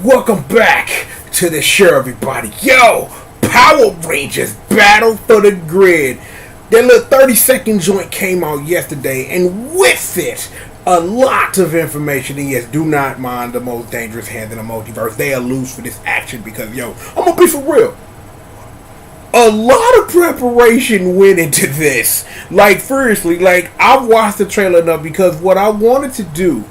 Welcome back to the show, everybody. Yo, Power Rangers Battle for the Grid. That little 30-second joint came out yesterday, and with it, a lot of information. And yes, do not mind the most dangerous hands in the multiverse. They are loose for this action because, yo, I'm gonna be for real. A lot of preparation went into this. Like, seriously, like, I've watched the trailer enough because what I wanted to do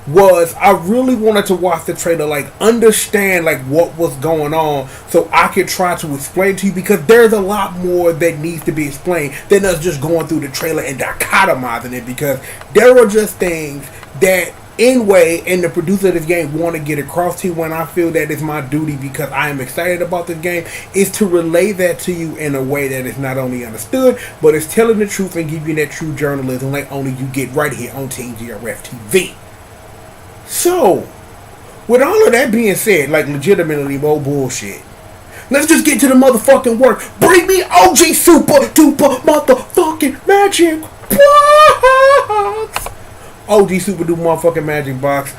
was I really wanted to watch the trailer, like, understand, like, what was going on so I could try to explain to you, because there's a lot more that needs to be explained than us just going through the trailer and dichotomizing it, because there are just things that Inway and the producer of this game want to get across to you, when I feel that it's my duty, because I am excited about this game, is to relay that to you in a way that is not only understood, but is telling the truth and give you that true journalism like only you get right here on Team GRF TV. So, with all of that being said, like, legitimately more bullshit, let's just get to the motherfucking work. Bring me OG super duper motherfucking magic box. OG super duper motherfucking magic box.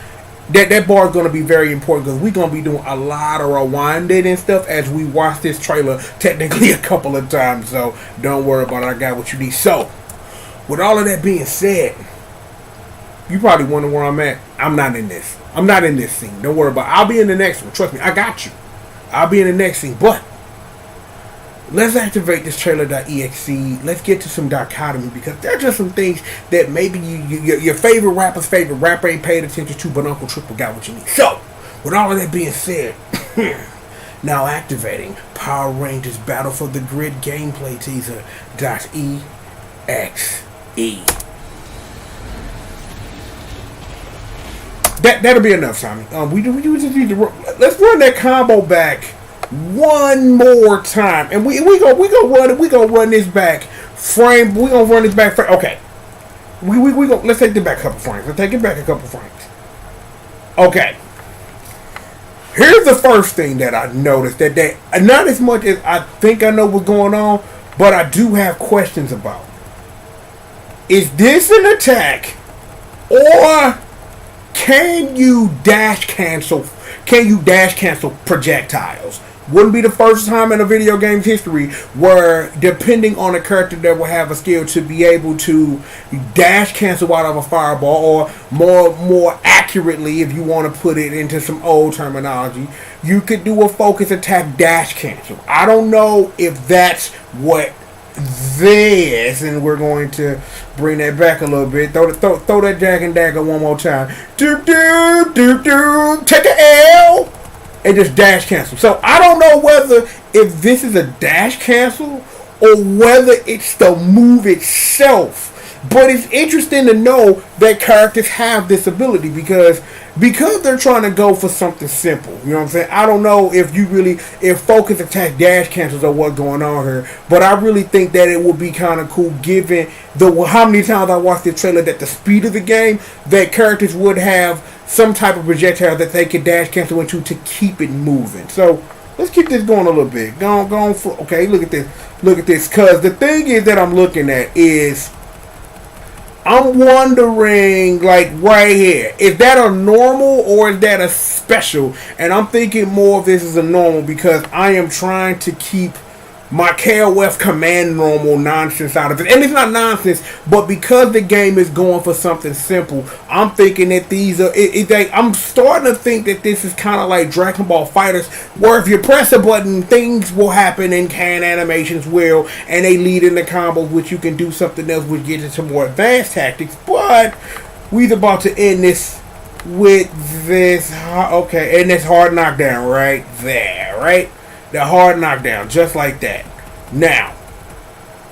That bar is going to be very important because we're going to be doing a lot of rewinding and stuff as we watch this trailer technically a couple of times. So, don't worry about it. I got what you need. So, with all of that being said, you probably wonder where I'm at. I'm not in this. I'm not in this scene. Don't worry about it. I'll be in the next one. Trust me, I got you. I'll be in the next scene. But let's activate this trailer.exe. Let's get to some dichotomy, because there are just some things that maybe your favorite rapper's favorite rapper ain't paid attention to, but Uncle Triple got what you need. So, with all of that being said, now activating Power Rangers Battle for the Grid gameplay teaser.exe. That'll be enough, Tommy. We just need to let's run that combo back one more time, and we gonna run this back frame. We gonna run this back frame. Okay, we go. Let's take it back a couple frames. Let's take it back a couple frames. Okay. Here's the first thing that I noticed that not as much as I think I know what's going on, but I do have questions about. Is this an attack, or can you dash cancel projectiles? Wouldn't be the first time in a video game's history where, depending on a character that will have a skill to be able to dash cancel out of a fireball, or more accurately, if you want to put it into some old terminology, you could do a focus attack dash cancel. I don't know if that's what this, and we're going to bring that back a little bit. Throw that jack and dagger one more time. Do do do do. Take an L and just dash cancel. So I don't know whether if this is a dash cancel or whether it's the move itself. But it's interesting to know that characters have this ability because they're trying to go for something simple. You know what I'm saying? I don't know if focus attack dash cancels are what's going on here, but I really think that it would be kind of cool, given how many times I watched the trailer, that the speed of the game, that characters would have some type of projectile that they could dash cancel into to keep it moving. So let's keep this going a little bit. Go for, okay, look at this. Because the thing is that I'm looking at is, I'm wondering, like, right here, is that a normal or is that a special? And I'm thinking more of this as a normal, because I am trying to keep my KOF command normal nonsense out of it. And it's not nonsense, but because the game is going for something simple, I'm thinking that these are, I'm starting to think that this is kind of like Dragon Ball FighterZ, where if you press a button, things will happen and animations will, and they lead into combos, which you can do something else, which gets into more advanced tactics. But we're about to end this with this, okay, and this hard knockdown right there, right? The hard knockdown, just like that. Now,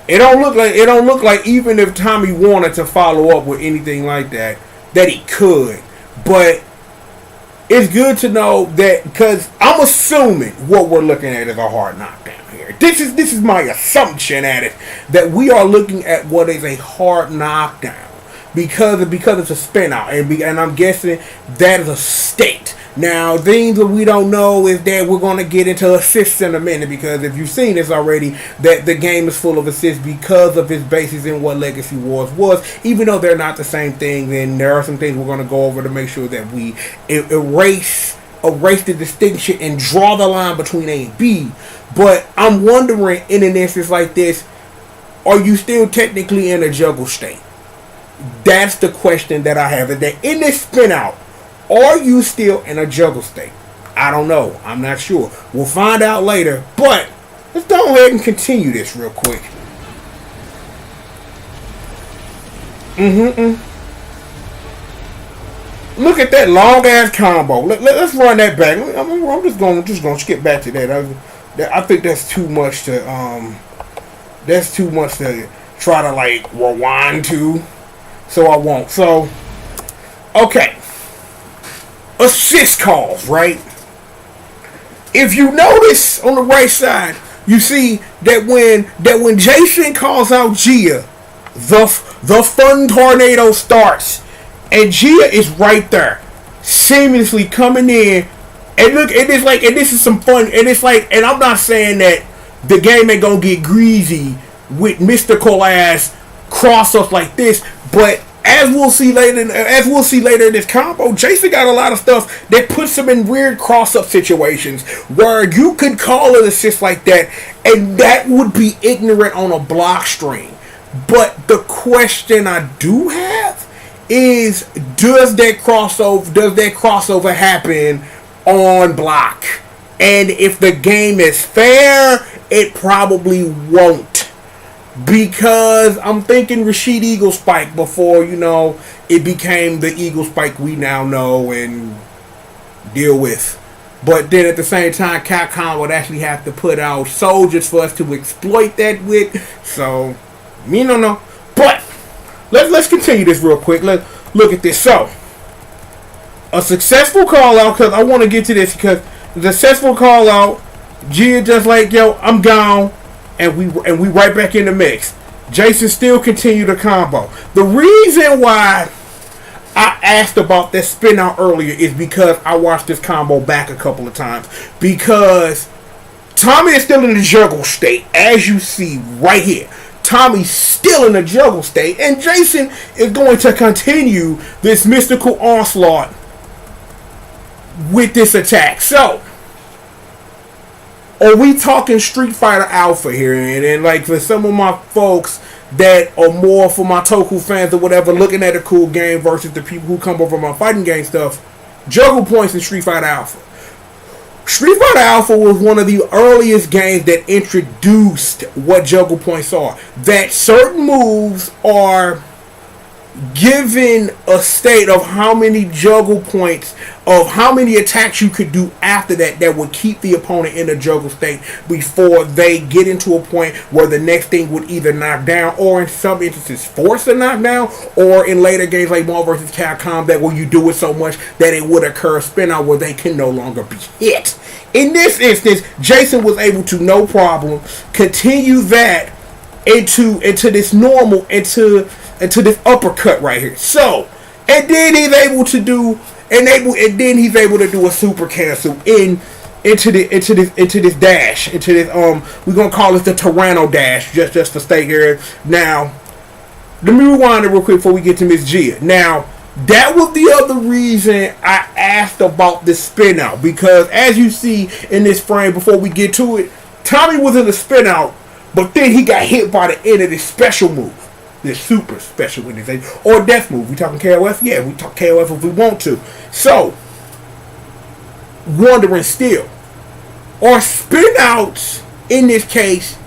it don't look like even if Tommy wanted to follow up with anything like that he could. But it's good to know that, because I'm assuming what we're looking at is a hard knockdown here. This is my assumption at it, that we are looking at what is a hard knockdown because it's a spin out, and I'm guessing that is a state. Now, things that we don't know is that we're going to get into assists in a minute, because if you've seen this already, that the game is full of assists because of its basis in what Legacy Wars was. Even though they're not the same thing, then there are some things we're going to go over to make sure that we erase erase the distinction and draw the line between A and B. But I'm wondering, in an instance like this, are you still technically in a juggle state? That's the question that I have. Is that in this spin out, are you still in a juggle state? I don't know. I'm not sure. We'll find out later. But let's go ahead and continue this real quick. Look at that long ass combo. Let's run that back. I'm just gonna skip back to that. I think that's too much to try to like rewind to. So I won't. So okay. Assist calls, right? If you notice on the right side, you see that when Jason calls out Gia, the fun tornado starts, and Gia is right there, seamlessly coming in. And look, this is some fun, and it's like, and I'm not saying that the game ain't gonna get greasy with mystical ass cross-ups like this, but as we'll see later in this combo, Jason got a lot of stuff that puts him in weird cross-up situations where you could call an assist like that, and that would be ignorant on a block string. But the question I do have is, does that crossover happen on block? And if the game is fair, it probably won't. Because I'm thinking Rashid Eagle Spike before, it became the Eagle Spike we now know and deal with. But then at the same time, Capcom would actually have to put out soldiers for us to exploit that with. So, me no know. But let's continue this real quick. Let's look at this. So, a successful call out, because I want to get to this, because the successful call out, Gia just like, yo, I'm gone. And we right back in the mix. Jason still continued the combo. The reason why I asked about that spin out earlier is because I watched this combo back a couple of times. Because Tommy is still in the juggle state, as you see right here. Tommy's still in the juggle state, and Jason is going to continue this mystical onslaught with this attack. So, are we talking Street Fighter Alpha here? And then, like, for some of my folks that are more for my Toku fans or whatever, looking at a cool game versus the people who come over my fighting game stuff, juggle points in Street Fighter Alpha. Street Fighter Alpha was one of the earliest games that introduced what juggle points are. That certain moves are given a state of how many juggle points, of how many attacks you could do after that would keep the opponent in a juggle state before they get into a point where the next thing would either knock down, or in some instances force a knockdown, or in later games like Marvel vs. Capcom, that where you do it so much that it would occur a spin out where they can no longer be hit. In this instance, Jason was able to no problem continue that into this normal, into this uppercut right here. So, and then he's able to do a super cancel into this dash, into this we're gonna call it the Tyranno dash, just for stay here. Now, let me rewind it real quick before we get to Miss Gia. Now, that was the other reason I asked about the spin out, because as you see in this frame before we get to it, Tommy was in the spin out, but then he got hit by the end of this special move. This super special in this, or death move. We talking KOF? Yeah, we talk KOF if we want to. So, wondering still, are spin outs in this case,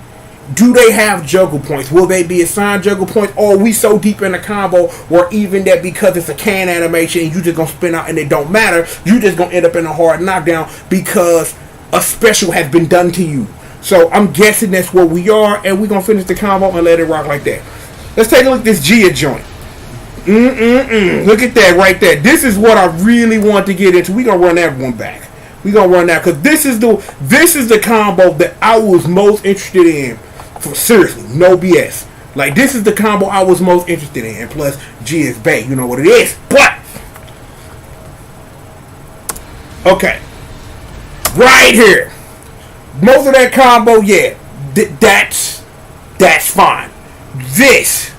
do they have juggle points? Will they be assigned juggle points, or are we so deep in the combo where even that, because it's a can animation and you just gonna spin out and it don't matter, you just gonna end up in a hard knockdown because a special has been done to you? So I'm guessing that's where we are, and we're gonna finish the combo and let it rock like that. Let's take a look at this Gia joint. Look at that right there. This is what I really want to get into. We're going to run that one back. We're going to run that, because this is the combo that I was most interested in. For seriously, no BS. Like, this is the combo I was most interested in. And plus, Gia is bae. You know what it is. But, okay. Right here. Most of that combo, yeah. That's fine. This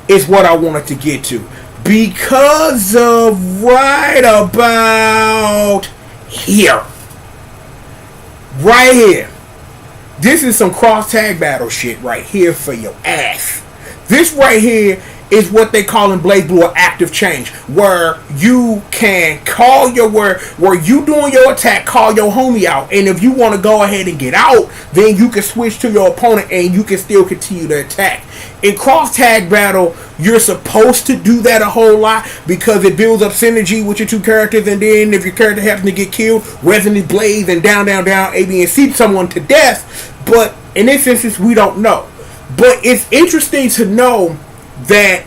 is what I wanted to get to, because of right about here. Right here. This is some cross tag battle shit right here for your ass. This right here is what they call in BlazBlue an active change, where you can call where you doing your attack, call your homie out, and if you want to go ahead and get out, then you can switch to your opponent and you can still continue to attack. In cross tag battle, you're supposed to do that a whole lot because it builds up synergy with your two characters, and then if your character happens to get killed, Resonant Blaze and down, A, B, and C someone to death. But in this instance, we don't know. But it's interesting to know that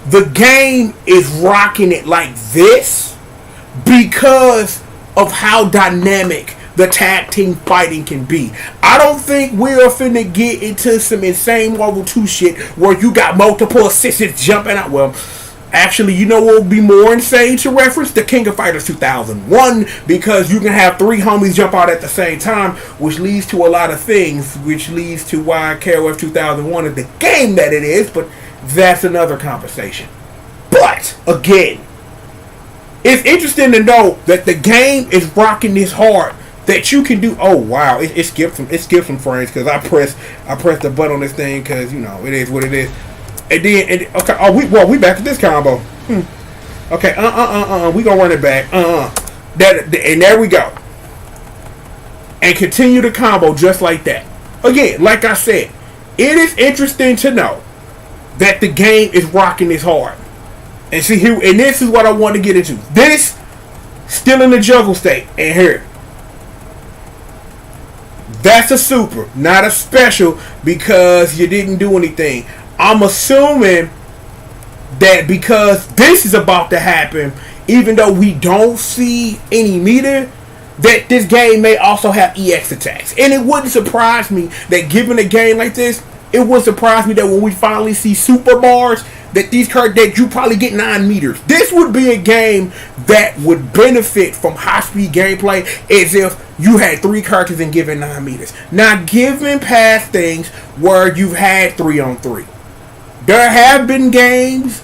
the game is rocking it like this because of how dynamic the tag team fighting can be. I don't think we're finna get into some insane Marvel 2 shit where you got multiple assistants jumping out. Well, actually, you know what would be more insane to reference? The King of Fighters 2001, because you can have three homies jump out at the same time, which leads to a lot of things, which leads to why KOF 2001 is the game that it is, but that's another conversation. But, again, it's interesting to know that the game is rocking this hard, that you can do. Oh wow, it skipped some frames because I pressed the button on this thing because, you know, it is what it is. And then, okay, we back to this combo. Okay, we gonna run it back. And there we go. And continue the combo just like that. Again, like I said, it is interesting to know that the game is rocking this hard. And see here, and this is what I want to get into. This still in the juggle state, and here. That's a super, not a special, because you didn't do anything. I'm assuming that because this is about to happen, even though we don't see any meter, that this game may also have EX attacks. And it wouldn't surprise me that given a game like this, it would surprise me that when we finally see super bars, that these cards that you probably get 9 meters. This would be a game that would benefit from high speed gameplay as if you had 3 characters and given 9 meters. Now, given past things where you've had 3-on-3, there have been games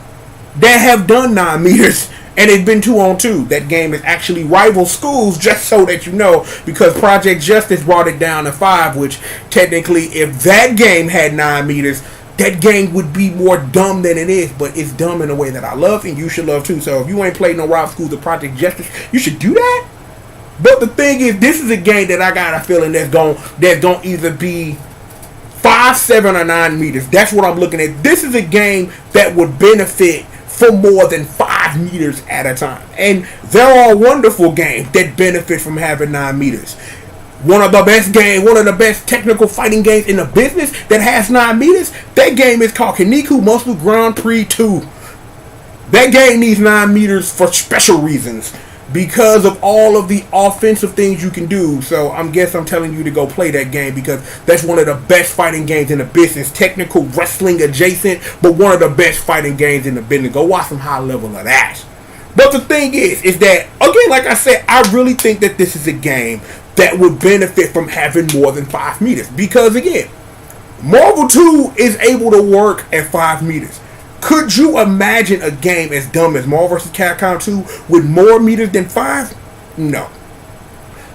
that have done 9 meters and it's been 2-on-2. That game is actually Rival Schools, just so that you know, because Project Justice brought it down to 5, which technically, if that game had 9 meters, that game would be more dumb than it is, but it's dumb in a way that I love and you should love too. So if you ain't played no Rival Schools or Project Justice, you should do that. But the thing is, this is a game that I got a feeling that's gonna either be 5, 7, or 9 meters. That's what I'm looking at. This is a game that would benefit for more than 5 meters at a time. And there are wonderful games that benefit from having 9 meters. One of the best technical fighting games in the business that has 9 meters, that game is called Kaneko Muscle Grand Prix 2. That game needs 9 meters for special reasons, because of all of the offensive things you can do. So I'm telling you to go play that game, because that's one of the best fighting games in the business. Technical wrestling adjacent, but one of the best fighting games in the business. Go watch some high level of that. But the thing is that, again, like I said, I really think that this is a game that would benefit from having more than 5 meters. Because, again, Marvel 2 is able to work at 5 meters. Could you imagine a game as dumb as Marvel vs. Capcom 2 with more meters than 5? No.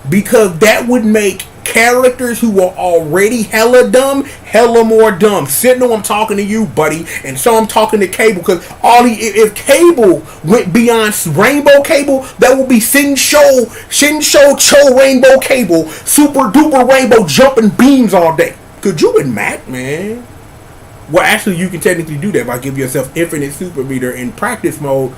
Because that would make characters who are already hella dumb, hella more dumb. Sentinel, I'm talking to you, buddy. And so I'm talking to Cable, because if Cable went beyond Rainbow Cable, that would be Shinsho Cho Rainbow Cable, super duper rainbow jumping beams all day. Could you imagine, man? Well, actually, you can technically do that by giving yourself infinite super meter in practice mode.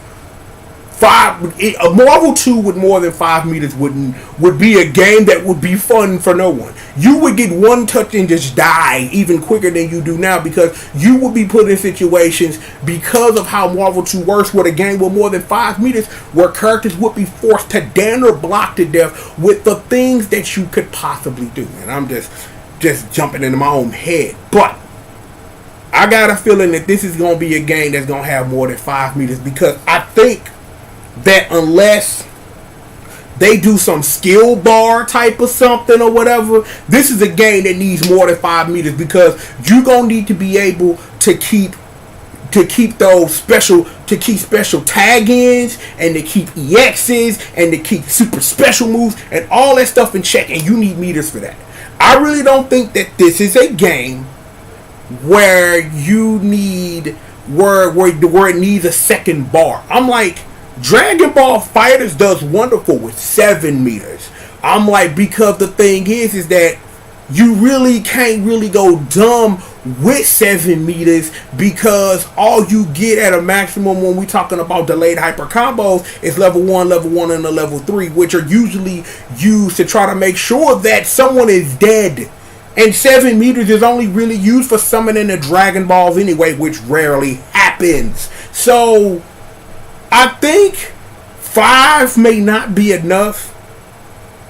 A Marvel 2 with more than 5 meters would be a game that would be fun for no one. You would get one touch and just die even quicker than you do now, because you would be put in situations, because of how Marvel 2 works, with a game with more than 5 meters, where characters would be forced to down or block to death with the things that you could possibly do. And I'm just jumping into my own head. But I got a feeling that this is going to be a game that's going to have more than 5 meters, because I think that unless they do some skill bar type of something or whatever, this is a game that needs more than 5 meters, because you're going to need to be able to keep those special to keep special tag-ins and to keep EXs and to keep super special moves and all that stuff in check, and you need meters for that. I really don't think that this is a game where you need where it needs a second bar. I'm like, Dragon Ball Fighters does wonderful with 7 meters. I'm like, because the thing is that you really can't really go dumb with 7 meters, because all you get at a maximum when we talking about delayed hyper combos is level 1, and a level 3, which are usually used to try to make sure that someone is dead. And 7 meters is only really used for summoning the Dragon Balls anyway, which rarely happens. So I think 5 may not be enough.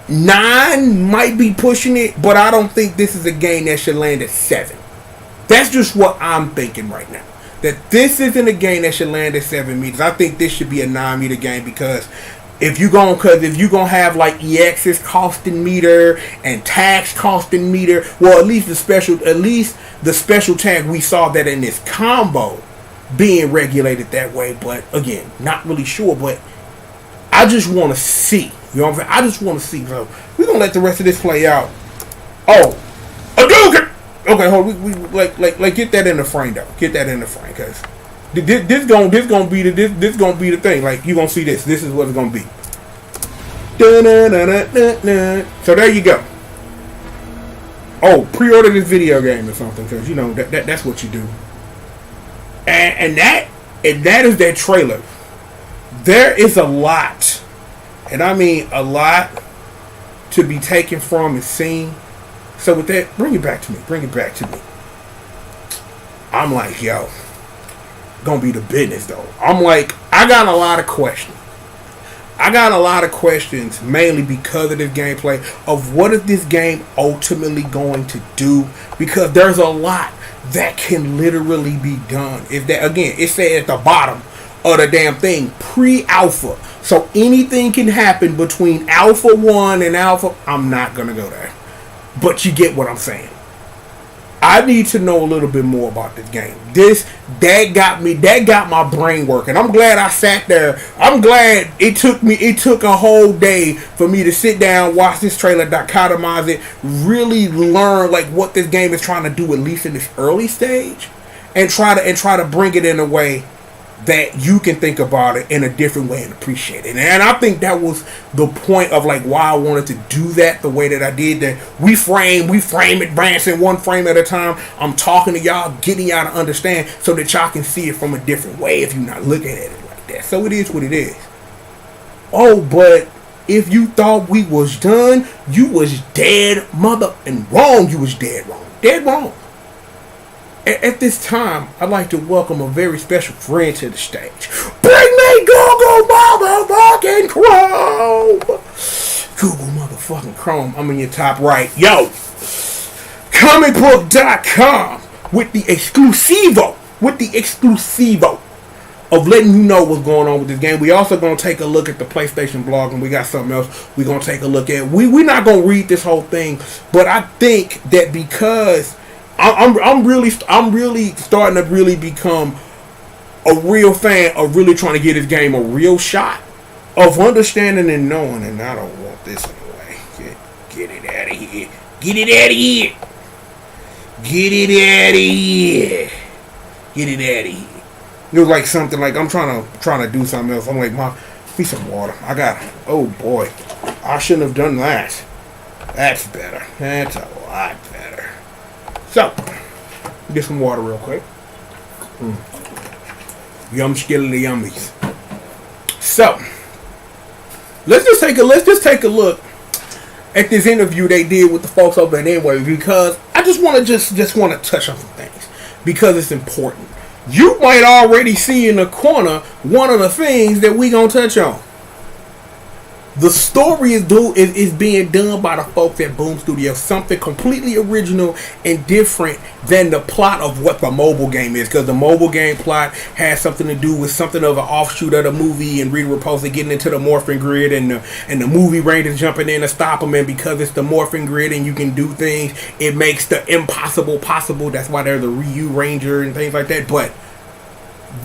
9 might be pushing it, but I don't think this is a game that should land at 7. That's just what I'm thinking right now. That this isn't a game that should land at 7 meters. I think this should be a 9 meter game, because if you're gonna have like EX's costing meter and tags costing meter, well, at least the special tag, we saw that in this combo being regulated that way. But again, not really sure. But I just want to see. You know what I'm saying? I just want to see. So we're gonna let the rest of this play out. Oh, okay, hold on. We like get that in the frame though. Get that in the frame, cause this gonna be the thing. Like, you gonna see this. This is what it's gonna be. So there you go. Oh, pre-order this video game or something, cause you know that's what you do. And that is that trailer. There is a lot, and I mean a lot, to be taken from and seen. So with that, bring it back to me. I'm like, yo, gonna be the business though. I'm like, I got a lot of questions. Mainly because of this gameplay, of what is this game ultimately going to do, because there's a lot that can literally be done. If that, again, it said at the bottom of the damn thing, pre-alpha. So anything can happen between alpha 1 and alpha. I'm not gonna go there, but you get what I'm saying. I need to know a little bit more about this game. That got my brain working. I'm glad I sat there. I'm glad it took a whole day for me to sit down, watch this trailer, dichotomize it, really learn like what this game is trying to do, at least in this early stage, and try to bring it in a way that you can think about it in a different way and appreciate it. And I think that was the point of like why I wanted to do that the way that I did. That we frame advancing one frame at a time. I'm talking to y'all, getting y'all to understand so that y'all can see it from a different way if you're not looking at it like that. So it is what it is. Oh, but if you thought we was done, you was dead mother and wrong. You was dead wrong. Dead wrong. At this time, I'd like to welcome a very special friend to the stage. Bring me Google motherfucking Chrome! Google motherfucking Chrome. I'm in your top right. Yo! Comicbook.com with the exclusivo of letting you know what's going on with this game. We also going to take a look at the PlayStation blog, and we got something else we're going to take a look at. We're not going to read this whole thing, but I think that because I'm really starting to really become a real fan of really trying to get this game a real shot of understanding and knowing. And I don't want this anyway. Get it out of here. Get it out of here. Get it out of here. Get it out of here. It was like something like I'm trying to do something else. I'm like, Mom, need some water. I got. Oh boy, I shouldn't have done that. That's better. That's a lot better. So, get some water real quick. Yum skillety yummies. So, let's just take a look at this interview they did with the folks over at Anyway, because I just want to touch on some things because it's important. You might already see in the corner one of the things that we gonna touch on. The story is being done by the folks at Boom Studios. Something completely original and different than the plot of what the mobile game is. Because the mobile game plot has something to do with something of an offshoot of the movie, and Rita Repulsa getting into the morphing grid, and the movie Rangers jumping in to stop them. And because it's the morphing grid and you can do things, it makes the impossible possible. That's why there's a Ryu Ranger and things like that. But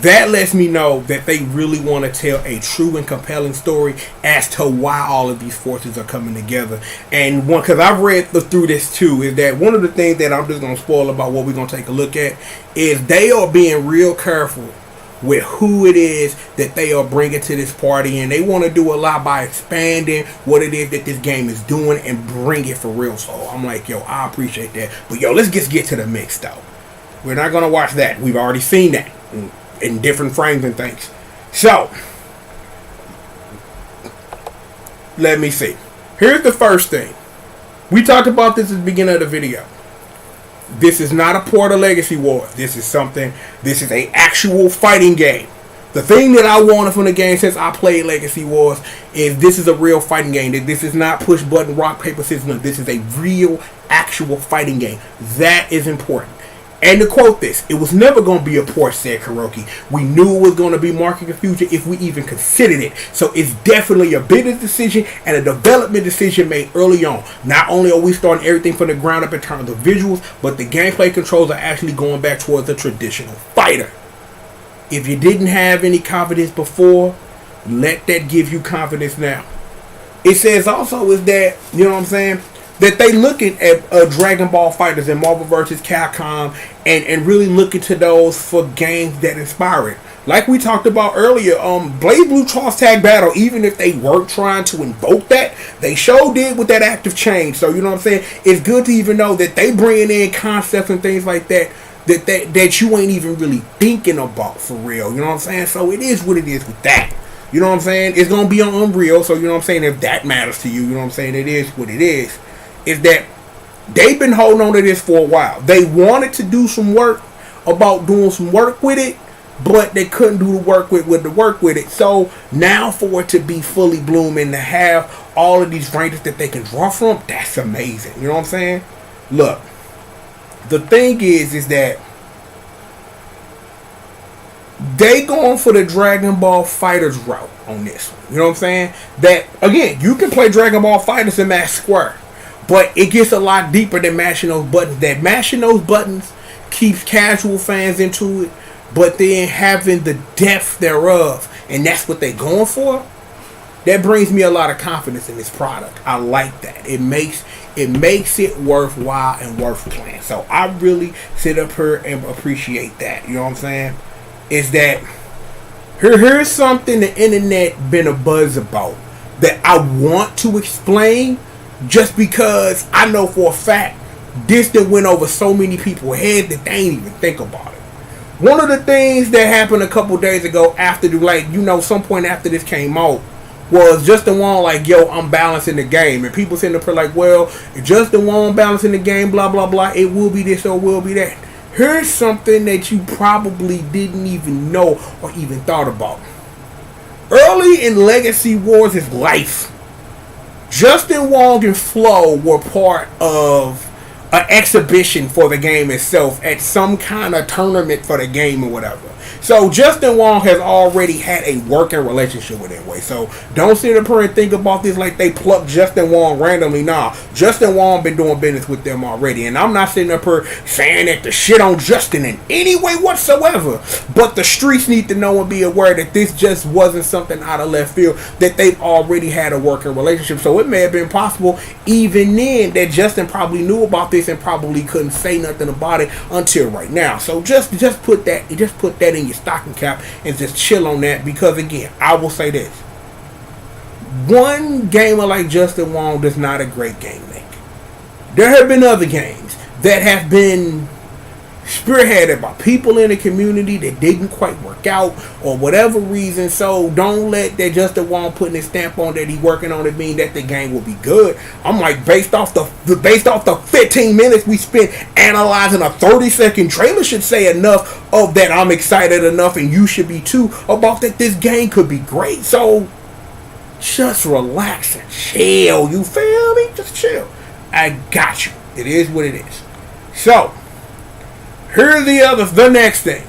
that lets me know that they really want to tell a true and compelling story as to why all of these forces are coming together. And one, because I've read through this too, is that one of the things that I'm just going to spoil about what we're going to take a look at is they are being real careful with who it is that they are bringing to this party, and they want to do a lot by expanding what it is that this game is doing and bring it for real. So I'm like, yo, I appreciate that. But yo, let's just get to the mix though. We're not going to watch that. We've already seen that in different frames and things. So let me see. Here's the first thing. We talked about this at the beginning of the video. This is not a port of Legacy Wars. This is an actual fighting game. The thing that I wanted from the game since I played Legacy Wars is this is a real fighting game. This is not push button, rock, paper, scissors. This is a real, actual fighting game. That is important. And to quote this, it was never going to be a port, said Kuroki. We knew it was going to be market confusion if we even considered it. So it's definitely a business decision and a development decision made early on. Not only are we starting everything from the ground up in terms of visuals, but the gameplay controls are actually going back towards a traditional fighter. If you didn't have any confidence before, let that give you confidence now. It says also is that, you know what I'm saying, that they looking at Dragon Ball Fighters and Marvel vs. Capcom and really looking to those for games that inspire it. Like we talked about earlier, BlazBlue Cross Tag Battle, even if they weren't trying to invoke that, they sure did with that active change. So, you know what I'm saying? It's good to even know that they bringing in concepts and things like that that you ain't even really thinking about for real. You know what I'm saying? So it is what it is with that. You know what I'm saying? It's going to be on Unreal. So, you know what I'm saying? If that matters to you, you know what I'm saying? It is what it is. Is that they've been holding on to this for a while. They wanted to do some work about doing some work with it, but they couldn't do the work with it. So now for it to be fully blooming and to have all of these ranges that they can draw from, that's amazing. You know what I'm saying? Look, the thing is that they going for the Dragon Ball Fighters route on this one. You know what I'm saying? That, again, you can play Dragon Ball Fighters and match square. But it gets a lot deeper than mashing those buttons. That mashing those buttons keeps casual fans into it, but then having the depth thereof, and that's what they're going for, that brings me a lot of confidence in this product. I like that. It makes it worthwhile and worth playing. So I really sit up here and appreciate that. You know what I'm saying? Is that here's something the internet been a buzz about that I want to explain. Just because I know for a fact this that went over so many people's heads that they ain't even think about it. One of the things that happened a couple days ago after some point after this came out was Justin Wong like, yo, I'm balancing the game. And people sitting up here like, well, if Justin Wong balancing the game, blah, blah, blah, it will be this or will be that. Here's something that you probably didn't even know or even thought about. Early in Legacy Wars' life, Justin Wong and Flo were part of an exhibition for the game itself at some kind of tournament for the game or whatever. So Justin Wong has already had a working relationship with Way. So don't sit up here and think about this like they plucked Justin Wong randomly. Nah, Justin Wong been doing business with them already. And I'm not sitting up here saying that the shit on Justin in any way whatsoever. But the streets need to know and be aware that this just wasn't something out of left field, that they've already had a working relationship. So it may have been possible even then that Justin probably knew about this and probably couldn't say nothing about it until right now. So just put that in your stocking cap and just chill on that, because again, I will say this: one gamer like Justin Wong does not a great game make. There have been other games that have been spearheaded by people in the community that didn't quite work out or whatever reason. So don't let that Justin Wong putting his stamp on that he working on it mean that the game will be good. I'm like, based off the 15 minutes we spent analyzing a 30-second trailer should say enough of that I'm excited enough, and you should be too, about that this game could be great. So just relax and chill. You feel me? Just chill. I got you. It is what it is. So here's the next thing.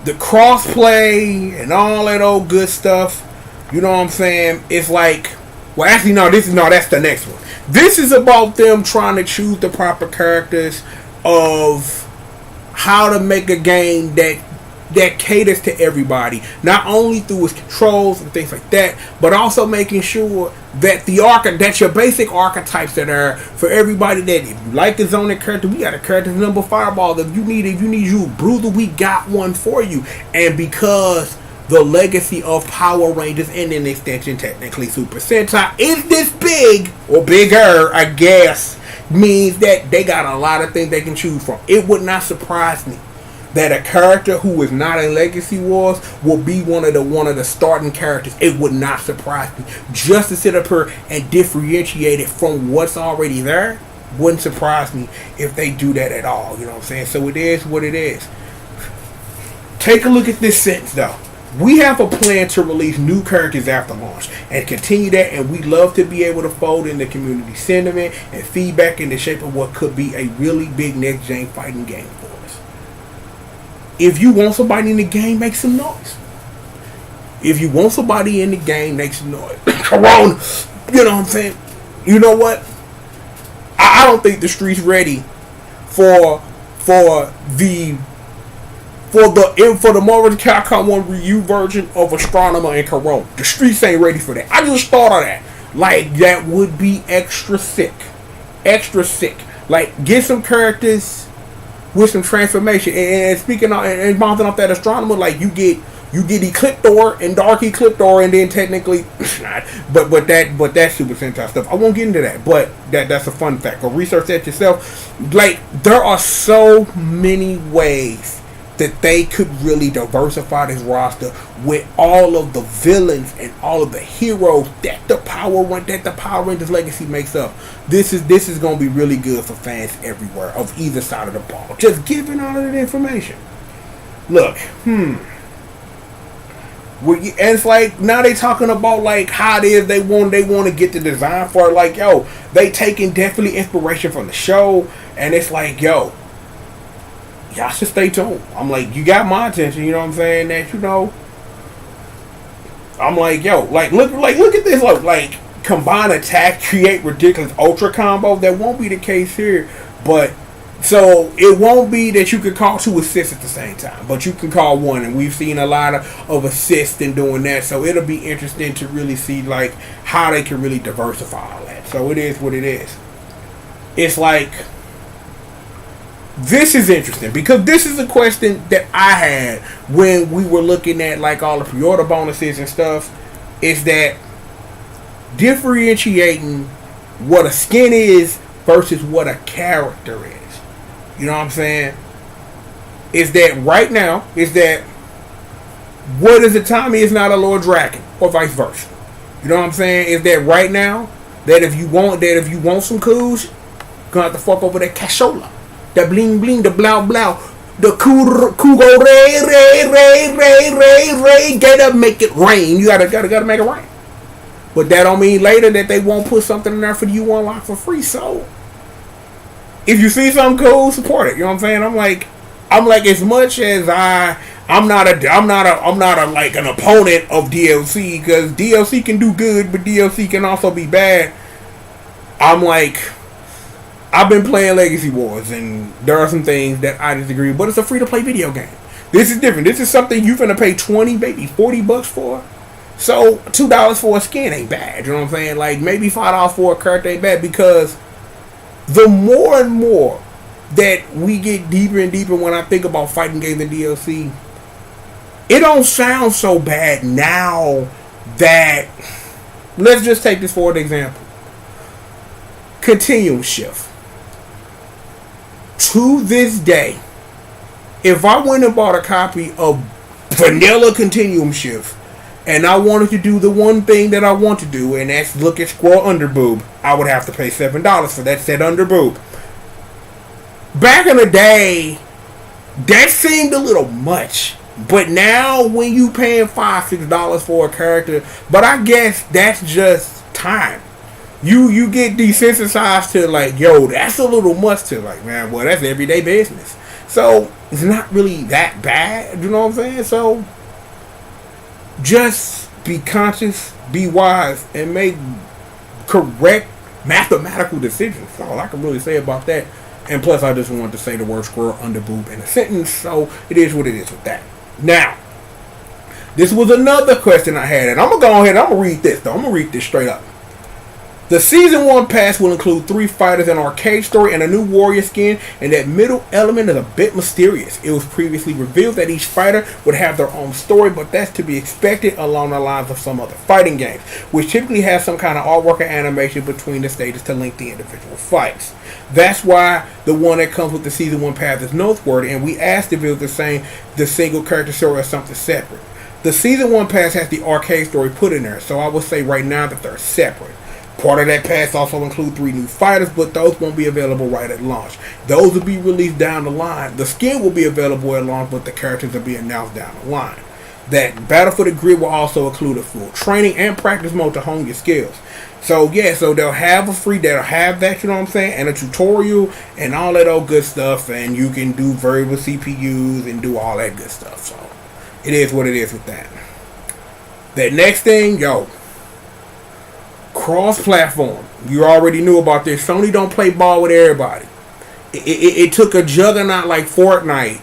The crossplay and all that old good stuff. You know what I'm saying? It's like, well, actually, that's the next one. This is about them trying to choose the proper characters of how to make a game that caters to everybody, not only through its controls and things like that, but also making sure that that your basic archetypes that are for everybody, that if you like a zoning character, we got a character number fireball. If you need you bruiser, we got one for you. And because the legacy of Power Rangers and an extension, technically Super Sentai, is this big or bigger, I guess, means that they got a lot of things they can choose from. It would not surprise me that a character who is not in Legacy Wars will be one of the starting characters. It would not surprise me. Just to sit up here and differentiate it from what's already there wouldn't surprise me if they do that at all. You know what I'm saying? So it is what it is. Take a look at this sentence though. We have a plan to release new characters after launch and continue that, and we love to be able to fold in the community sentiment and feedback in the shape of what could be a really big next gen fighting game for us. If you want somebody in the game, make some noise. If you want somebody in the game, make some noise. Corona, you know what I'm saying? You know what? I don't think the street's ready for the Marvel Capcom 1 Ryu version of Astronomer and Corona. The streets ain't ready for that. I just thought of that. Like, that would be extra sick. Extra sick. Like, get some characters with some transformation. And speaking of, and bouncing off that Astronomer, like, you get Ecliptor and Dark Ecliptor, and then technically, but that's Super Sentai stuff. I won't get into that, but that's a fun fact. Go research that yourself. Like, there are so many ways that they could really diversify this roster with all of the villains and all of the heroes that the Power Rangers legacy makes up. This is going to be really good for fans everywhere of either side of the ball. Just giving all of that information. Look, and it's like now they talking about like how it is they want to get the design for it. Like, yo, they taking definitely inspiration from the show, and it's like, yo, y'all should stay tuned. I'm like, you got my attention, you know what I'm saying? That, you know, I'm like, yo, look at this, like combine attack, create ridiculous ultra combo. That won't be the case here, but so it won't be that you can call two assists at the same time, but you can call one, and we've seen a lot of assists in doing that. So it'll be interesting to really see like how they can really diversify all that. So it is what it is. It's like, this is interesting because this is a question that I had when we were looking at like all the pre-order bonuses and stuff, is that differentiating what a skin is versus what a character is. You know what I'm saying? Is that right now, is that what is a Tommy is not a Lord Draken, or vice versa. You know what I'm saying? Is that right now, that if you want some coos, you're gonna have to fuck over that cashola. The bling bling, the blah blah, the kugo ray, get up, make it rain. You gotta make it rain. But that don't mean later that they won't put something in there for you unlock for free. So if you see something cool, support it. You know what I'm saying? I'm like as much as I'm not a like an opponent of DLC, because DLC can do good, but DLC can also be bad. I'm like, I've been playing Legacy Wars, and there are some things that I disagree with, but it's a free-to-play video game. This is different. This is something you're going to pay $20, maybe $40 for. So, $2 for a skin ain't bad. You know what I'm saying? Like, maybe $5 for a character ain't bad, because the more and more that we get deeper and deeper when I think about fighting games and DLC, it don't sound so bad now that, let's just take this for an example. Continuum Shift. To this day, if I went and bought a copy of Vanilla Continuum Shift and I wanted to do the one thing that I want to do, and that's look at Squirrel Underboob, I would have to pay $7 for that said Underboob. Back in the day, that seemed a little much. But now when you paying $5, $6 for a character, but I guess that's just time. You get desensitized to like, yo, that's a little much, to like, man, well, that's everyday business. So it's not really that bad, you know what I'm saying? So just be conscious, be wise, and make correct mathematical decisions. That's all I can really say about that. And plus, I just wanted to say the word squirrel under boob in a sentence, so it is what it is with that. Now, this was another question I had, and I'm going to go ahead and I'm going to read this, though. I'm going to read this straight up. The Season 1 pass will include 3 fighters, an arcade story, and a new warrior skin, and that middle element is a bit mysterious. It was previously revealed that each fighter would have their own story, but that's to be expected along the lines of some other fighting games, which typically has some kind of artwork or animation between the stages to link the individual fights. That's why the one that comes with the Season 1 pass is noteworthy, and we asked if it was the single character story or something separate. The Season 1 pass has the arcade story put in there, so I would say right now that they're separate. Part of that pass also includes 3 new fighters, but those won't be available right at launch. Those will be released down the line. The skin will be available at launch, but the characters will be announced down the line. That Battle for the Grid will also include a full training and practice mode to hone your skills. So yeah, so they'll have that'll have that, you know what I'm saying, and a tutorial and all that old good stuff, and you can do variable CPUs and do all that good stuff. So it is what it is with that. That next thing, cross-platform. You already knew about this. Sony don't play ball with everybody. It took a juggernaut like Fortnite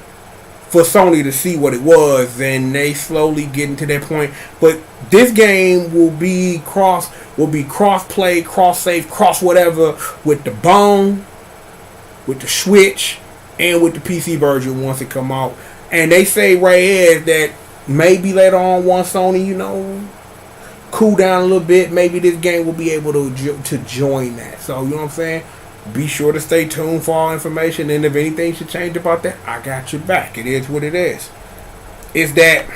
for Sony to see what it was, and they slowly getting to that point. But this game will be cross-play, cross-save, cross-whatever with the Bone, with the Switch, and with the PC version once it come out. And they say right here that maybe later on, once Sony, cool down a little bit, maybe this game will be able to join that. So, you know what I'm saying? Be sure to stay tuned for all information, and if anything should change about that, I got your back. It is what it is. Is that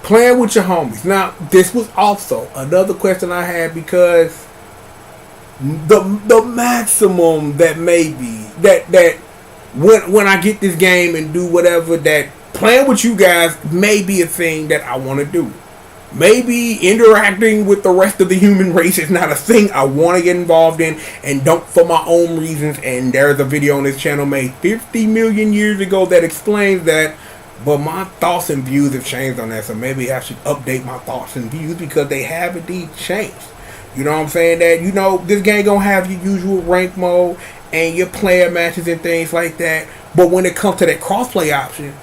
playing with your homies. Now, this was also another question I had, because the maximum that maybe that when I get this game and do whatever, that playing with you guys may be a thing that I want to do. Maybe interacting with the rest of the human race is not a thing I want to get involved in, and don't for my own reasons. And there's a video on this channel made 50 million years ago that explains that, but my thoughts and views have changed on that, so maybe I should update my thoughts and views, because they have indeed changed. You know what I'm saying? That, this game gonna have your usual rank mode and your player matches and things like that, but when it comes to that crossplay option,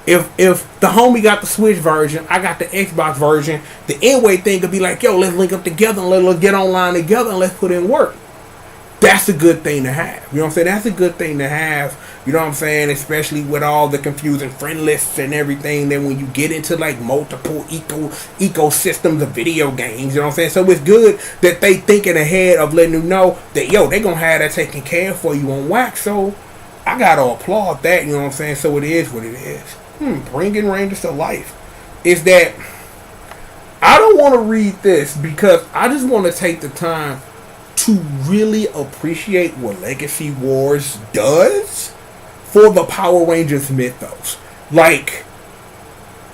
If the homie got the Switch version, I got the Xbox version, the N-Way thing could be like, yo, let's link up together and let's get online together and let's put in work. That's a good thing to have. You know what I'm saying? That's a good thing to have. You know what I'm saying? Especially with all the confusing friend lists and everything. Then when you get into like multiple ecosystems of video games, you know what I'm saying? So it's good that they thinking ahead of letting you know that, yo, they gonna have that taken care of for you on wax. So I gotta applaud that. You know what I'm saying? So it is what it is. Bringing Rangers to life is that I don't want to read this, because I just want to take the time to really appreciate what Legacy Wars does for the Power Rangers mythos. Like,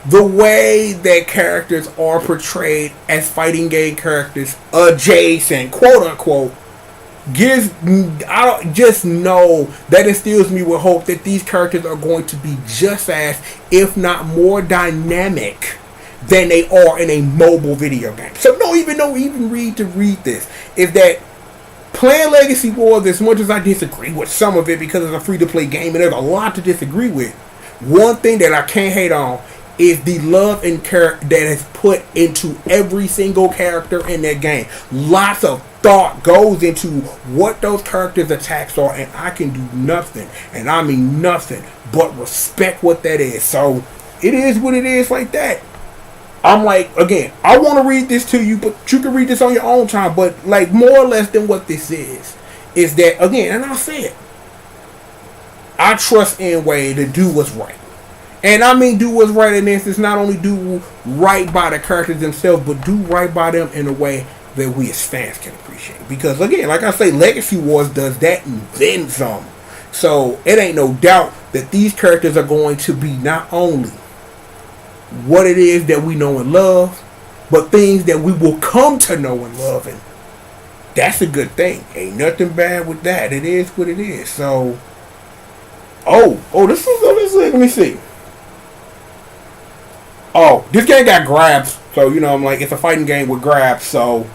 the way that characters are portrayed as fighting game characters adjacent, quote unquote, I just know that instills me with hope that these characters are going to be just as, if not more dynamic than they are in a mobile video game. So don't even read this. Is that playing Legacy Wars, as much as I disagree with some of it because it's a free-to-play game and there's a lot to disagree with, one thing that I can't hate on is the love and care that is put into every single character in that game. Lots of thought goes into what those characters' attacks are, and I can do nothing, and I mean nothing, but respect what that is. So it is what it is like that. I'm like, again, I want to read this to you, but you can read this on your own time. But like, more or less than what this is that, again, and I'll say it, I trust N-Way to do what's right. And I mean do what's right in this is not only do right by the characters themselves, but do right by them in a way that we as fans can appreciate. Because again, like I say, Legacy Wars does that and then some. So it ain't no doubt that these characters are going to be not only what it is that we know and love, but things that we will come to know and love. And that's a good thing. Ain't nothing bad with that. It is what it is. So, let me see. Oh, this game got grabs. So, I'm like, it's a fighting game with grabs. So,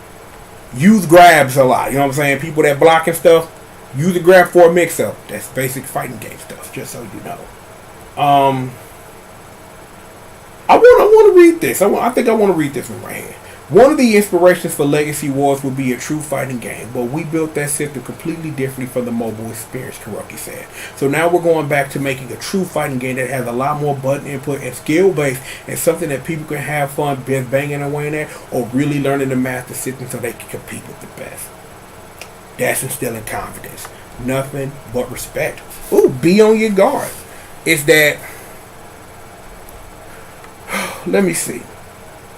use grabs a lot. You know what I'm saying? People that block and stuff, Use the grab for a mix-up. That's basic fighting game stuff, just so you know. I want to read this. I think I want to read this one right here. One of the inspirations for Legacy Wars would be a true fighting game, but we built that system completely differently from the mobile experience, Kuroki said. So now we're going back to making a true fighting game that has a lot more button input and skill-based, and something that people can have fun just banging away in at, or really learning to master system so they can compete with the best. That's instilling confidence. Nothing but respect. Ooh, be on your guard. It's that... Let me see.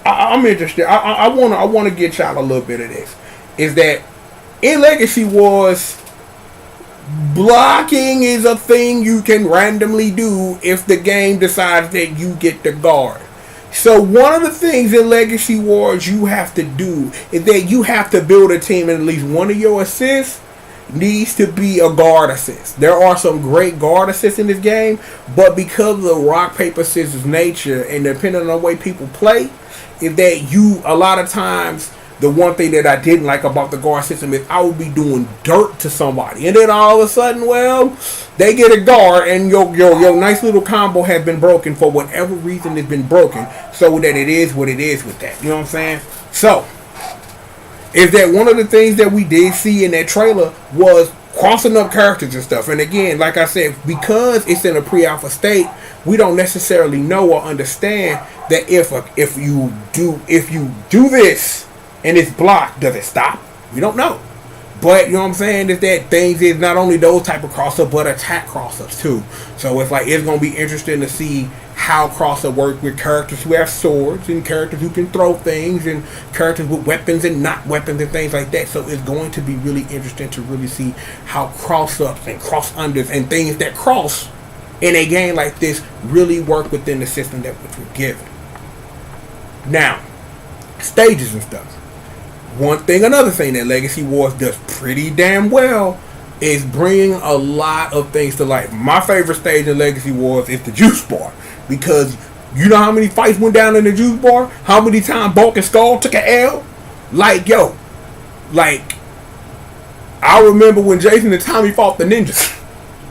I'm interested. I want to get y'all a little bit of this. Is that in Legacy Wars, blocking is a thing you can randomly do if the game decides that you get the guard. So one of the things in Legacy Wars you have to do is that you have to build a team, and at least one of your assists needs to be a guard assist. There are some great guard assists in this game, but because of the rock, paper, scissors nature, and depending on the way people play, is that you, a lot of times, the one thing that I didn't like about the guard system is I would be doing dirt to somebody, and then all of a sudden, well, they get a guard, and your nice little combo has been broken for whatever reason it's been broken, so that it is what it is with that. You know what I'm saying? So, is that one of the things that we did see in that trailer was crossing up characters and stuff. And again, like I said, because it's in a pre-alpha state, we don't necessarily know or understand that if you do this and it's blocked, does it stop? We don't know. But you know what I'm saying, is that things is not only those type of cross-ups, but attack cross-ups too. So it's like, it's going to be interesting to see how cross-up work with characters who have swords and characters who can throw things and characters with weapons and not weapons and things like that. So it's going to be really interesting to really see how cross-ups and cross-unders and things that cross in a game like this really work within the system that which we're given. Now, stages and stuff. Another thing that Legacy Wars does pretty damn well is bringing a lot of things to life. My favorite stage in Legacy Wars is the Juice Bar, because you know how many fights went down in the Juice Bar? How many times Bulk and Skull took an L? Like, I remember when Jason and Tommy fought the ninjas.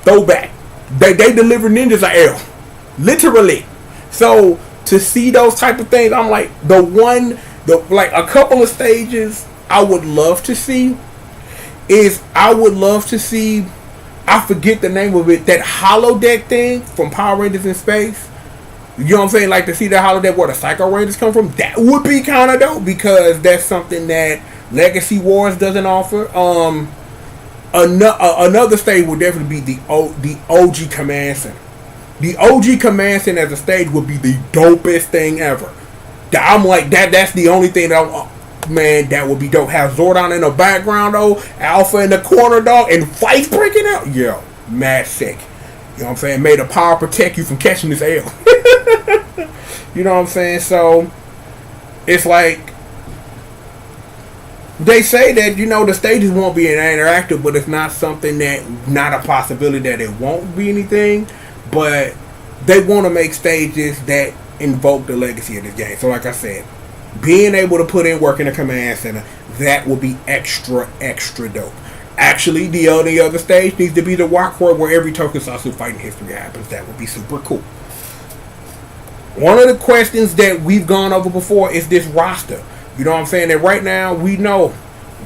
Throwback. They delivered ninjas an L. Literally. So, to see those type of things, I'm like, a couple of stages I would love to see I forget the name of it, that holodeck thing from Power Rangers in Space. You know what I'm saying? Like, to see that holodeck where the Psycho Rangers come from, that would be kind of dope, because that's something that Legacy Wars doesn't offer. Another stage would definitely be the OG Command Center. The OG Command Center as a stage would be the dopest thing ever. I'm like, that's the only thing that man, that would be dope. Have Zordon in the background though, Alpha in the corner, dog, and fights breaking out. Yo, mad sick. You know what I'm saying? May the power protect you from catching this L. You know what I'm saying? So it's like, they say that, you know, the stages won't be interactive, but it's not something not a possibility that it won't be anything. But they want to make stages that invoke the legacy of this game. So like I said, being able to put in work in a command center, that will be extra dope. Actually, the only other stage needs to be the walk court where every tokusatsu fighting history happens. That would be super cool. One of the questions that we've gone over before is this roster. You know what I'm saying? That right now we know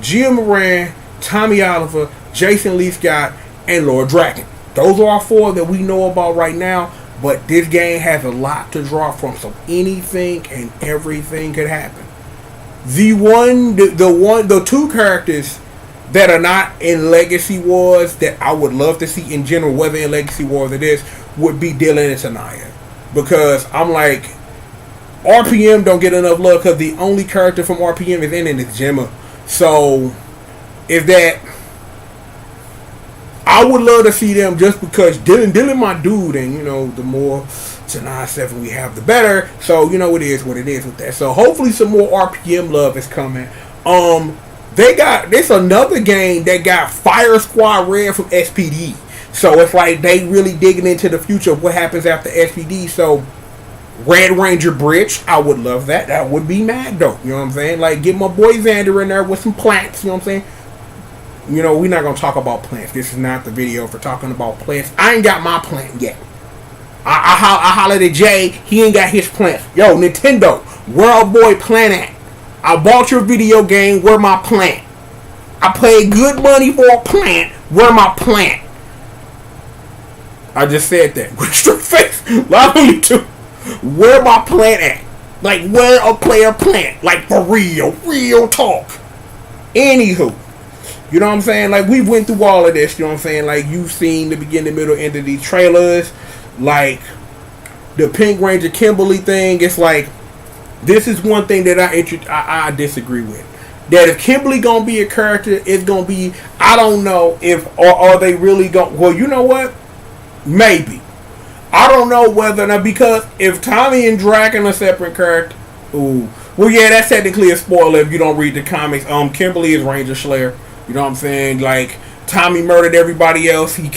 Gia Moran, Tommy Oliver, Jason Lee Scott, and Lord Draken. Those are our four that we know about right now. But this game has a lot to draw from, so anything and everything could happen. The two characters that are not in Legacy Wars that I would love to see in general, whether in Legacy Wars it is, would be Dylan and Sanaya. Because I'm like, RPM don't get enough love because the only character from RPM is in it is Gemma. So, is that I would love to see them, just because Dylan my dude, and you know, the more Sanaya 7 we have, the better. So, you know, it is what it is with that. So hopefully some more RPM love is coming. There's another game that got Fire Squad Red from SPD. So it's like they really digging into the future of what happens after SPD. So Red Ranger Bridge, I would love that. That would be mad dope. You know what I'm saying? Like, get my boy Xander in there with some plants. You know what I'm saying? You know, we're not gonna talk about plants. This is not the video for talking about plants. I ain't got my plant yet. I hollered at Jay. He ain't got his plant. Yo, Nintendo, where our boy plant at? I bought your video game. Where my plant? I paid good money for a plant. Where my plant? I just said that with a straight face. Live on YouTube. Where my plant at? Like, where a player plant? Like, for real talk. Anywho, you know what I'm saying? Like, we went through all of this. You know what I'm saying? Like, you've seen the beginning, middle, end of these trailers. Like, the Pink Ranger Kimberly thing. It's like, this is one thing that I disagree with. That if Kimberly gonna be a character, it's gonna be, I don't know if, or are they really gonna, well, you know what? Maybe. I don't know whether or not, because if Tommy and Draken are separate characters, ooh, well, yeah, that's technically a spoiler if you don't read the comics. Kimberly is Ranger Slayer. You know what I'm saying? Like, Tommy murdered everybody else. He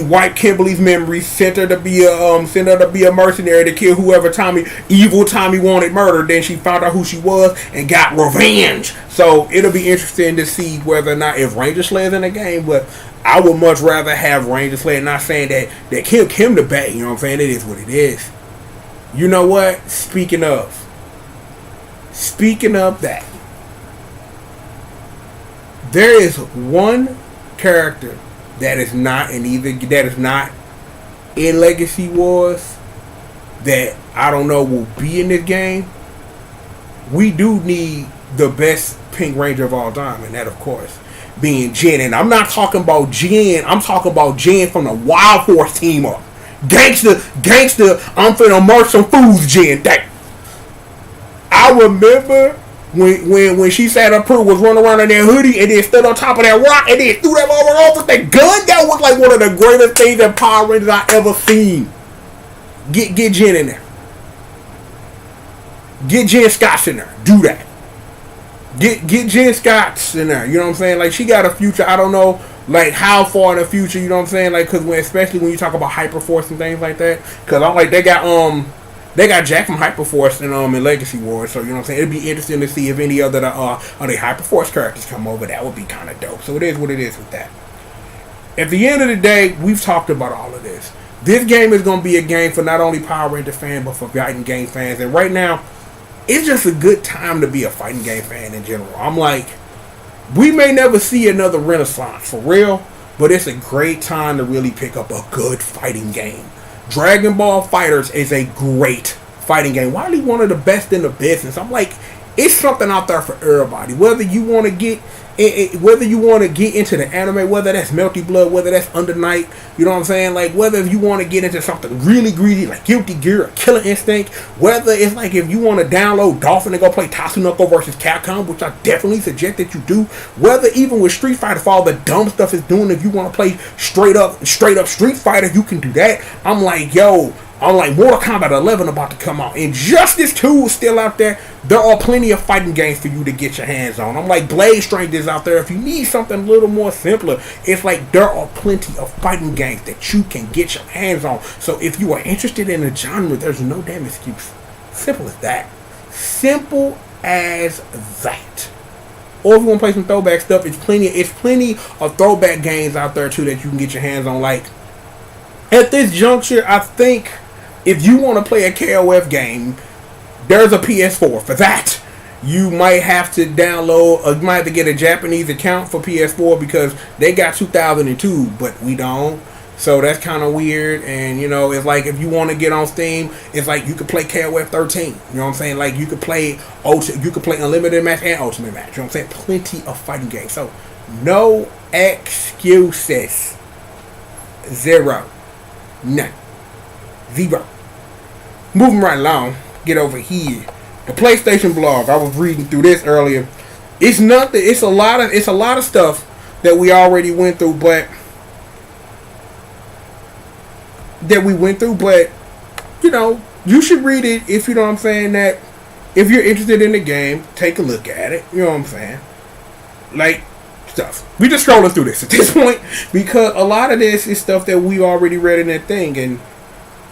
wiped Kimberly's memories, sent her to be a mercenary to kill whoever evil Tommy wanted murdered. Then she found out who she was and got revenge. So it'll be interesting to see whether or not, if Ranger Slayer's in the game, but I would much rather have Ranger Slayer. Not saying that kill Kim the bait. You know what I'm saying? It is what it is. You know what? Speaking of that, there is one character that is not in Legacy Wars that I don't know will be in this game. We do need the best Pink Ranger of all time, and that, of course, being Jen. And I'm not talking about Jen. I'm talking about Jen from the Wild Horse team up. Gangster, I'm finna murk some fools, Jen. I remember when she said her crew was running around in that hoodie and then stood on top of that rock and then threw that over off with that gun. That was like one of the greatest things in Power Rangers I ever seen. Get Jen in there. Get Jen Scotts in there. Do that. Get Jen Scotts in there. You know what I'm saying? Like, she got a future. I don't know, like, how far in the future. You know what I'm saying? Like, because especially when you talk about Hyperforce and things like that. Because I'm like, they got Jack from Hyperforce in Legacy Wars. So, you know what I'm saying? It'd be interesting to see if any other the Hyperforce characters come over. That would be kind of dope. So it is what it is with that. At the end of the day, we've talked about all of this. This game is going to be a game for not only Power Ranger fans, but for fighting game fans. And right now, it's just a good time to be a fighting game fan in general. I'm like, we may never see another Renaissance for real, but it's a great time to really pick up a good fighting game. Dragon Ball FighterZ is a great fighting game. Widely one of the best in the business. I'm like, it's something out there for everybody. Whether you want to get into the anime, whether that's Melty Blood, whether that's Under Night, you know what I'm saying? Like, whether if you want to get into something really greedy like Guilty Gear or Killer Instinct, whether it's like if you want to download Dolphin and go play Tatsunoko versus Capcom, which I definitely suggest that you do, whether even with Street Fighter for all the dumb stuff it's doing, if you want to play straight up Street Fighter, you can do that. I'm like, Mortal Kombat 11 about to come out. Injustice 2 is still out there. There are plenty of fighting games for you to get your hands on. I'm like, Blade Strangers out there. If you need something a little more simpler, it's like there are plenty of fighting games that you can get your hands on. So if you are interested in a genre, there's no damn excuse. Simple as that. Simple as that. Or if you want to play some throwback stuff, it's plenty of throwback games out there too that you can get your hands on. Like, at this juncture, I think if you want to play a KOF game, there's a PS4 for that. You might have to you might have to get a Japanese account for PS4 because they got 2002, but we don't. So that's kind of weird. And, you know, it's like if you want to get on Steam, it's like you could play KOF 13. You know what I'm saying? Like, you could play Unlimited Match and Ultimate Match. You know what I'm saying? Plenty of fighting games. So, no excuses. Zero. None. Zero. Moving right along. Get over here. The PlayStation blog. I was reading through this earlier. It's nothing. It's a lot of stuff that we already went through, but you know, you should read it if you know what I'm saying. That if you're interested in the game, take a look at it. You know what I'm saying? Like, stuff. We just scrolling through this at this point because a lot of this is stuff that we already read in that thing. And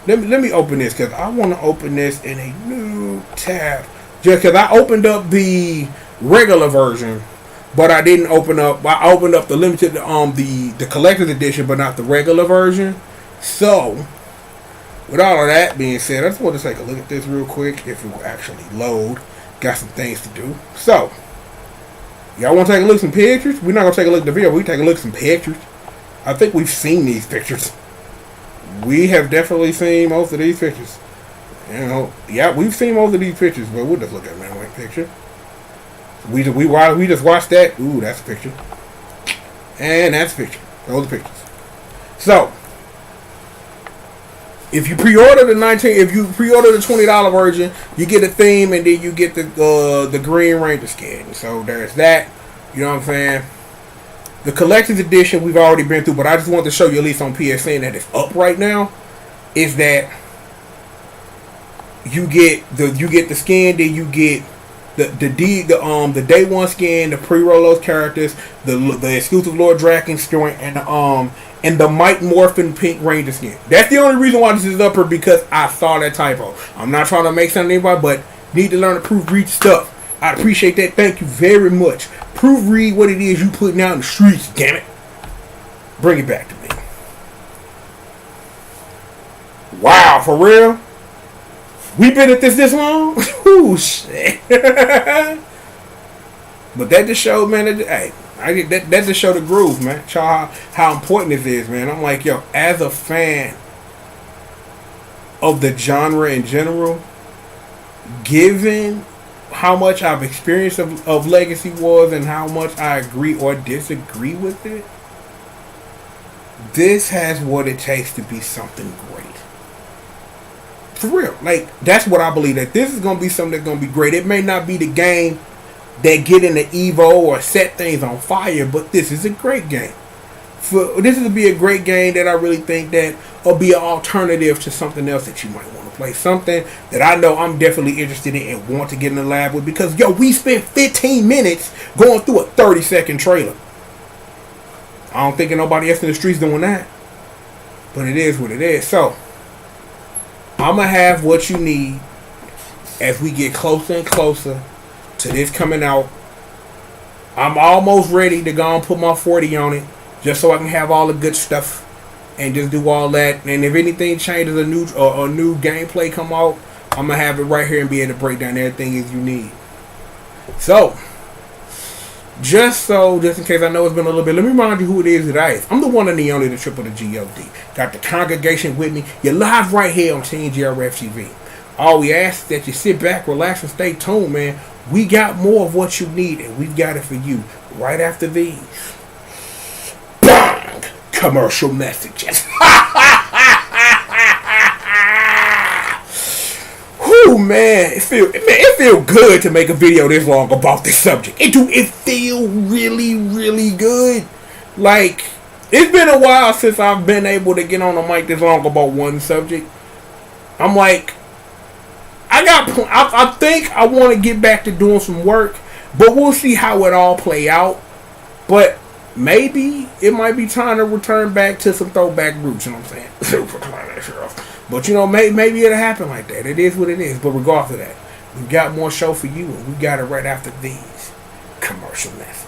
let me open this because I want to open this in a new tab. Just because I opened up the regular version, but I didn't open up. I opened up the limited, the collector's edition, but not the regular version. So, with all of that being said, I just want to take a look at this real quick. If it will actually load, got some things to do. So, y'all want to take a look at some pictures? We're not gonna take a look at the video. We take a look at some pictures. I think we've seen these pictures. We have definitely seen most of these pictures. You know, yeah, we've seen most of these pictures, but we'll just look at one picture. We just watched that. Ooh, that's a picture. And that's a picture. Those are pictures. So, if you pre-order the $20 version, you get a theme, and then you get the Green Ranger skin. So there's that. You know what I'm saying? The collector's edition we've already been through, but I just wanted to show you, at least on PSN, that it's up right now. Is that you get the skin, then you get the day one skin, the pre-roll those characters, the exclusive Lord Draken skin, and the Mike Morphin Pink Ranger skin. That's the only reason why this is up here, because I saw that typo. I'm not trying to make something anybody, but need to learn to proofread stuff. I'd appreciate that. Thank you very much. Proofread what it is you putting out in the streets, damn it. Bring it back to me. Wow, for real? We been at this long? Ooh, shit. But that just showed, man, that just showed the groove, man. How important this is, man. I'm like, yo, as a fan of the genre in general, given how much I've experienced of Legacy Wars and how much I agree or disagree with it, this has what it takes to be something great. For real. Like, that's what I believe, that this is going to be something that's going to be great. It may not be the game that get into Evo or set things on fire, but this is a great game. This will be a great game that I really think that will be an alternative to something else that you might want to play. Something that I know I'm definitely interested in and want to get in the lab with, because, yo, we spent 15 minutes going through a 30-second trailer. I don't think nobody else in the streets doing that. But it is what it is. So, I'm going to have what you need as we get closer and closer to this coming out. I'm almost ready to go and put my 40 on it, just so I can have all the good stuff and just do all that. And if anything changes, a new gameplay come out, I'm going to have it right here and be able to break down everything as you need. So, just in case I know it's been a little bit, let me remind you who it is that I is. I'm the one and the only, the triple, the G.O.D. Got the congregation with me. You're live right here on Team GRF TV. All we ask is that you sit back, relax, and stay tuned, man. We got more of what you need, and we've got it for you right after these bang commercial messages. Whoo, man, it feel good to make a video this long about this subject. It feel really, really good. Like, it's been a while since I've been able to get on the mic this long about one subject. I'm like, I think I want to get back to doing some work, but we'll see how it all play out. But maybe it might be time to return back to some throwback roots, you know what I'm saying? But, you know, maybe it'll happen like that. It is what it is. But regardless of that, we've got more show for you, and we got it right after these commercial messages.